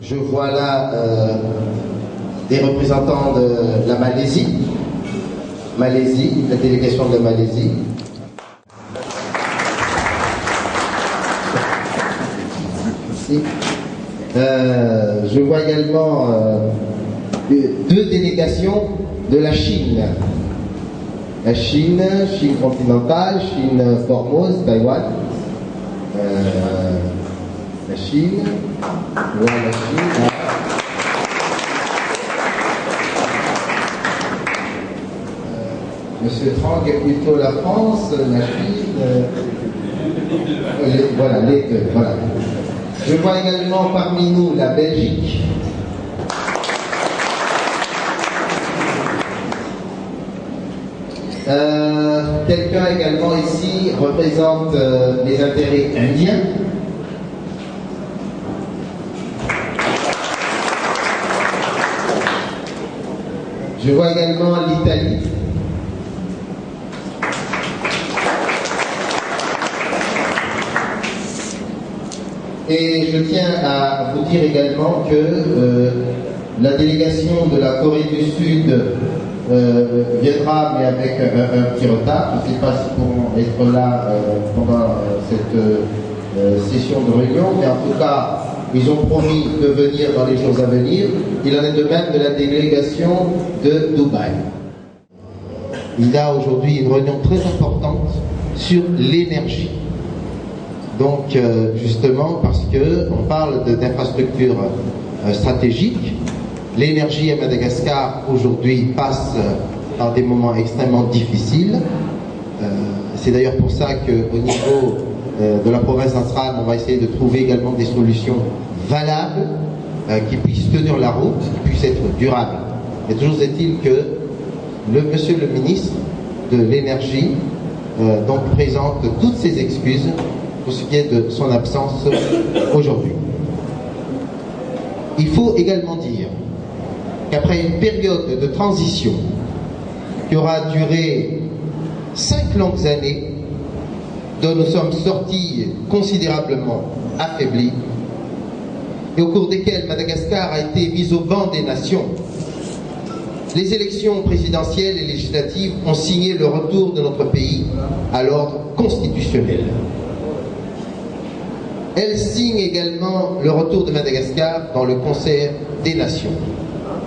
Je vois là des représentants de la Malaisie, la délégation de la Malaisie. Merci. Je vois également deux délégations de la Chine. La Chine continentale, Chine Formose, Taïwan. La Chine, voilà la Chine. Monsieur Trang est plutôt la France, la Chine. Voilà, les deux. Voilà. Je vois également parmi nous la Belgique. Quelqu'un également ici représente les intérêts indiens. Je vois également l'Italie. Et je tiens à vous dire également que la délégation de la Corée du Sud viendra, mais avec un petit retard. Je ne sais pas s'ils pourront être là pendant cette session de réunion, mais en tout cas, ils ont promis de venir dans les jours à venir. Il en est de même de la délégation de Dubaï. Il y a aujourd'hui une réunion très importante sur l'énergie. Donc, justement, parce qu'on parle d'infrastructures stratégiques, l'énergie à Madagascar aujourd'hui passe par des moments extrêmement difficiles. C'est d'ailleurs pour ça qu'au niveau de la province d'Astral, on va essayer de trouver également des solutions valables qui puissent tenir la route, qui puissent être durables. Et toujours est-il que monsieur le ministre de l'énergie donc présente toutes ses excuses pour ce qui est de son absence aujourd'hui. Il faut également dire qu'après une période de transition qui aura duré 5 longues années, dont nous sommes sortis considérablement affaiblis, et au cours desquelles Madagascar a été mise au banc des nations, les élections présidentielles et législatives ont signé le retour de notre pays à l'ordre constitutionnel. Elles signent également le retour de Madagascar dans le concert des nations.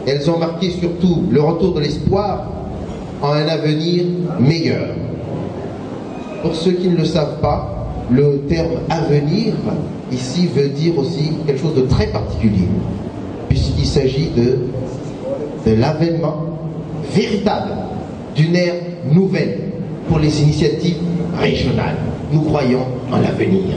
Elles ont marqué surtout le retour de l'espoir en un avenir meilleur. Pour ceux qui ne le savent pas, le terme « avenir » ici veut dire aussi quelque chose de très particulier, puisqu'il s'agit de l'avènement véritable d'une ère nouvelle pour les initiatives régionales. Nous croyons en l'avenir.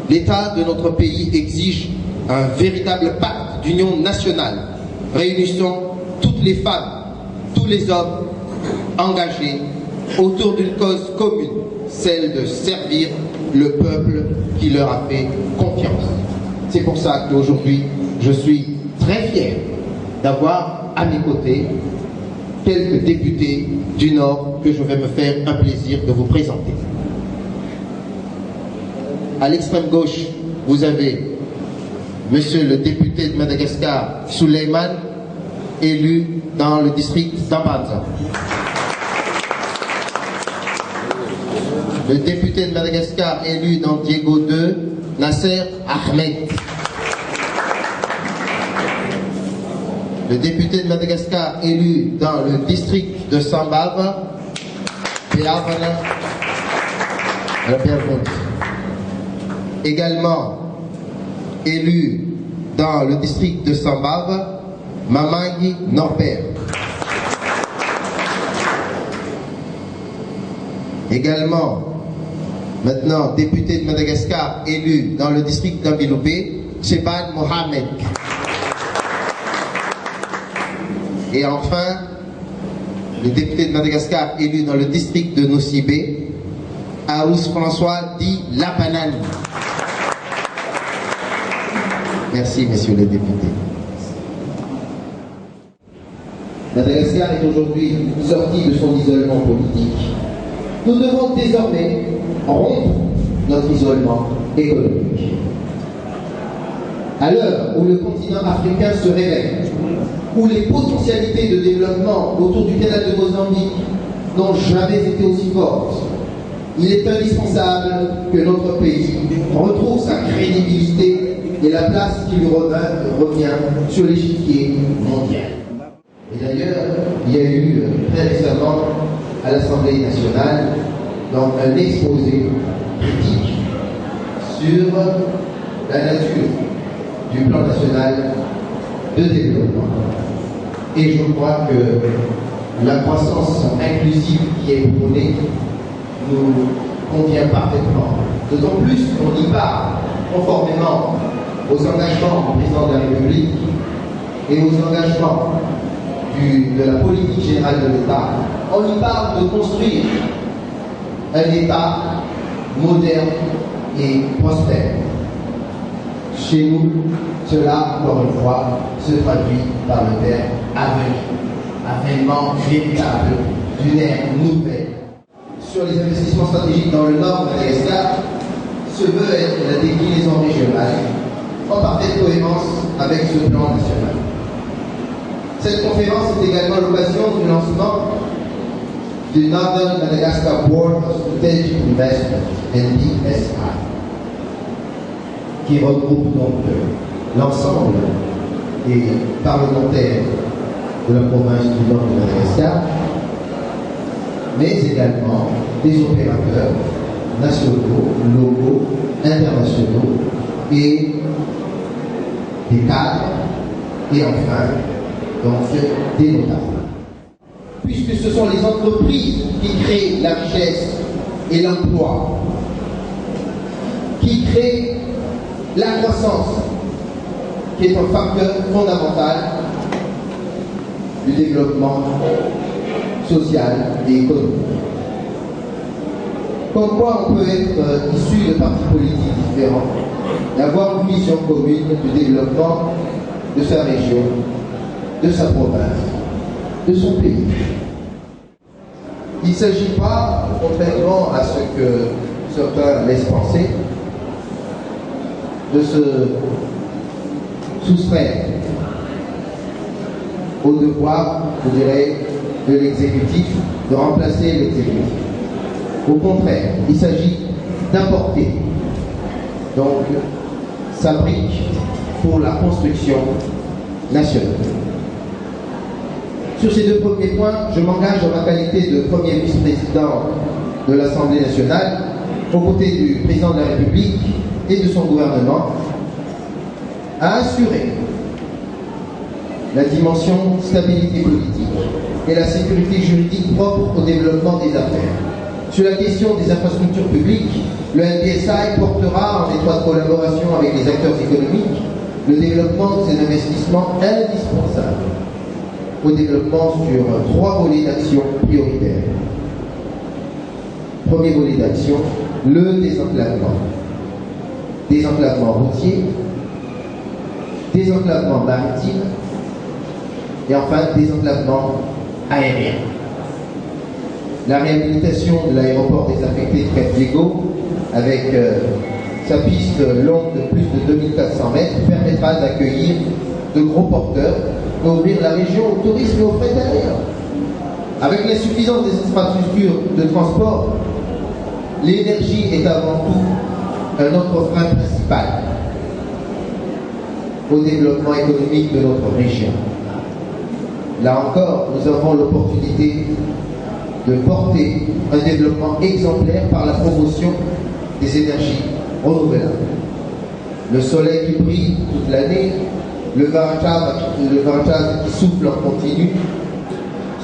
L'État de notre pays exige un véritable pacte d'union nationale, réunissant toutes les femmes, tous les hommes engagés autour d'une cause commune, celle de servir le peuple qui leur a fait confiance. C'est pour ça qu'aujourd'hui, je suis très fier d'avoir à mes côtés quelques députés du Nord que je vais me faire un plaisir de vous présenter. À l'extrême gauche, vous avez monsieur le député de Madagascar, Suleiman, élu dans le district d'Ambanza. Le député de Madagascar élu dans Diego II, Nasser Ahmed. Le député de Madagascar élu dans le district de Sambava, Béavana. Également élu dans le district de Sambava, Mamangi Norbert. Également, maintenant, député de Madagascar élu dans le district d'Ambiloupé, Cheban Mohamed. Et enfin, le député de Madagascar élu dans le district de Nosibé, Aous François Di Lapanani. Merci, messieurs les députés. Madagascar est aujourd'hui sorti de son isolement politique. Nous devons désormais rompre notre isolement économique. À l'heure où le continent africain se réveille, où les potentialités de développement autour du canal de Mozambique n'ont jamais été aussi fortes, il est indispensable que notre pays retrouve sa crédibilité et la place qui lui revient sur l'échiquier mondial. Et d'ailleurs, il y a eu très récemment à l'Assemblée nationale donc, un exposé critique sur la nature du plan national de développement. Et je crois que la croissance inclusive qui est prônée nous convient parfaitement. D'autant plus qu'on y parle conformément aux engagements du président de la République et aux engagements de la politique générale de l'État. On y parle de construire un État moderne et prospère. Chez nous, cela, encore une fois, se traduit par le terme avenir, avènement véritable d'une ère nouvelle. Sur les investissements stratégiques dans le nord de Madagascar, se veut être la déclinaison régionale, en parfaite cohérence avec ce plan national. Cette conférence est également l'occasion du lancement du Northern Madagascar Board of Strategic Investment, NBSI, qui regroupe donc l'ensemble des parlementaires de la province du nord de Madagascar, mais également des opérateurs nationaux, locaux, internationaux et des cadres et enfin donc des notables. Puisque ce sont les entreprises qui créent la richesse et l'emploi, qui créent la croissance, qui est un facteur fondamental du développement social et économique. Comme quoi on peut être issu de partis politiques différents et avoir une vision commune du développement de sa région, de sa province, de son pays. Il ne s'agit pas, contrairement à ce que certains laissent penser, de se soustraire au devoir, je dirais, de l'exécutif, de remplacer l'exécutif. Au contraire, il s'agit d'apporter donc sa brique pour la construction nationale. Sur ces deux premiers points, je m'engage en ma qualité de premier vice-président de l'Assemblée nationale, aux côtés du président de la République et de son gouvernement, à assurer la dimension stabilité politique et la sécurité juridique propre au développement des affaires. Sur la question des infrastructures publiques, le NBSI portera, en étroite collaboration avec les acteurs économiques, le développement de ces investissements indispensables au développement sur 3 volets d'action prioritaires. Premier volet d'action, le désenclavement. Désenclavement routier, désenclavement maritime et enfin désenclavement aérien. La réhabilitation de l'aéroport désaffecté de Cap-Diego avec sa piste longue de plus de 2400 mètres permettra d'accueillir de gros porteurs et ouvrir la région au tourisme et au fret aérien. Avec l'insuffisance des infrastructures de transport, l'énergie est avant tout un autre frein principal au développement économique de notre région. Là encore, nous avons l'opportunité de porter un développement exemplaire par la promotion des énergies renouvelables. Le soleil qui brille toute l'année, le varachas qui souffle en continu,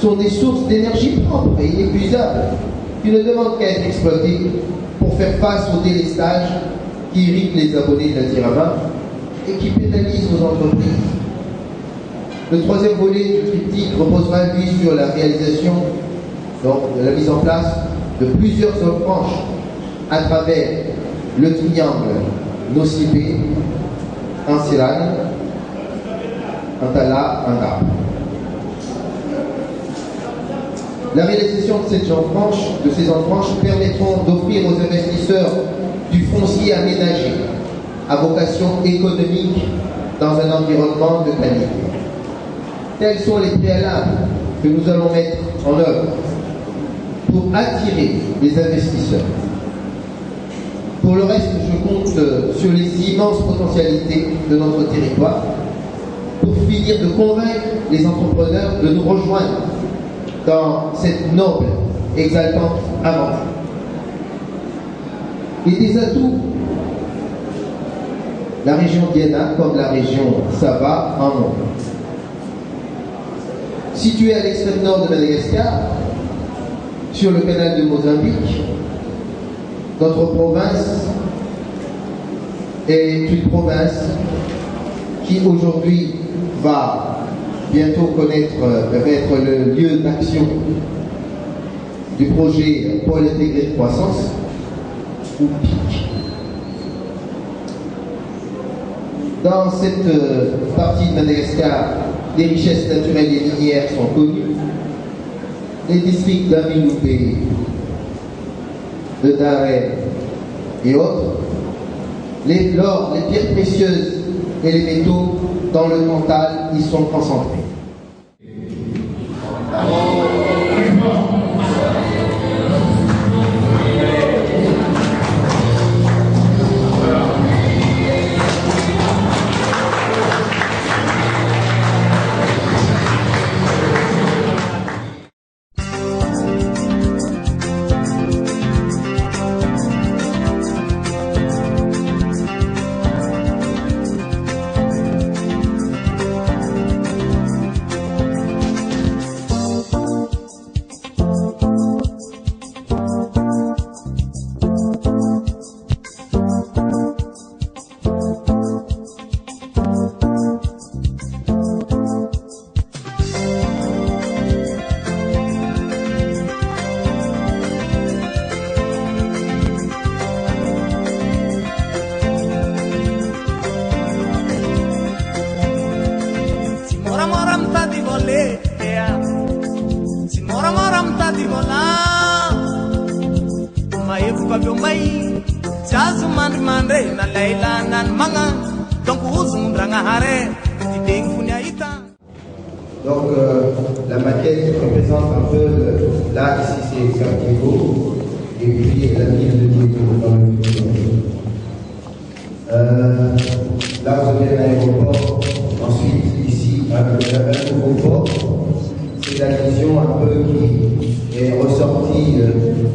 sont des sources d'énergie propres et inépuisables qui ne demandent qu'à être exploitées pour faire face au délestage qui irrite les abonnés de la Tirama et qui pénalise nos entreprises. Le troisième volet du triptyque reposera lui sur la réalisation, donc de la mise en place de plusieurs zones franches à travers le triangle Nosibé, Ansiran, Antala, Anga. La réalisation de ces zones franches permettront d'offrir aux investisseurs du foncier aménagé à vocation économique dans un environnement de qualité. Tels sont les préalables que nous allons mettre en œuvre pour attirer les investisseurs. Pour le reste, je compte sur les immenses potentialités de notre territoire pour finir de convaincre les entrepreneurs de nous rejoindre dans cette noble, exaltante aventure. Et des atouts, la région Diana comme la région Sava en ont. Située à l'extrême nord de Madagascar, sur le canal de Mozambique, notre province est une province qui aujourd'hui va bientôt être le lieu d'action du projet Pôle intégré de croissance, ou PIC. Dans cette partie de Madagascar, les richesses naturelles et minières sont connues. Les districts d'Amiloupé, de Daré et autres. L'or, les pierres précieuses et les métaux dans le Cantal y sont concentrés. Donc la maquette représente un peu là, ici c'est Santiago, et puis la ville de Diego dans le futur. Là vous avez l'aéroport, ensuite ici un nouveau port. C'est la vision un peu qui est ressortie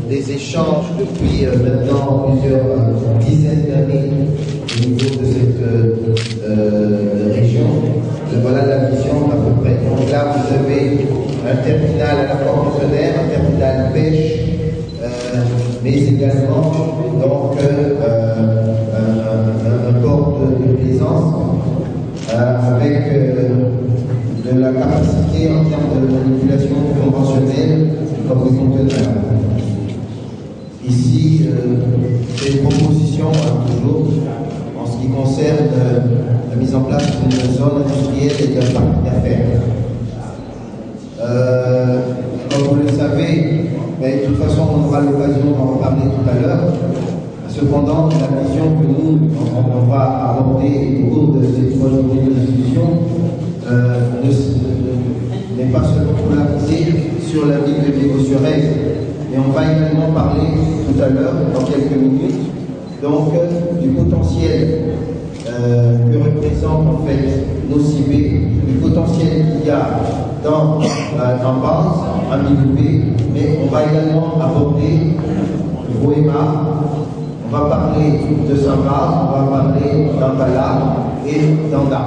des échanges depuis maintenant plusieurs dizaines d'années au niveau de cette région. Voilà la vision à peu près. Donc là, vous avez un terminal à la porte de Tonnerre, un terminal pêche, mais également donc, un port de plaisance avec de la capacité en termes de manipulation conventionnelle comme des conteneurs. Ici, c'est une proposition toujours en ce qui concerne la mise en place d'une zone industrielle et d'un parc d'affaires. Comme vous le savez, mais de toute façon on aura l'occasion d'en reparler tout à l'heure. Cependant, la vision que nous on va aborder au cours de cette journée de discussion n'est pas seulement polarisée sur la ville de Vigo-sur-Aise, mais on va également parler tout à l'heure, dans quelques minutes, donc du potentiel que représente en fait nos CIB, du potentiel qu'il y a dans base, en Miloupé, mais on va également aborder Roema, on va parler de Samba, on va parler d'Ambala et d'Anda.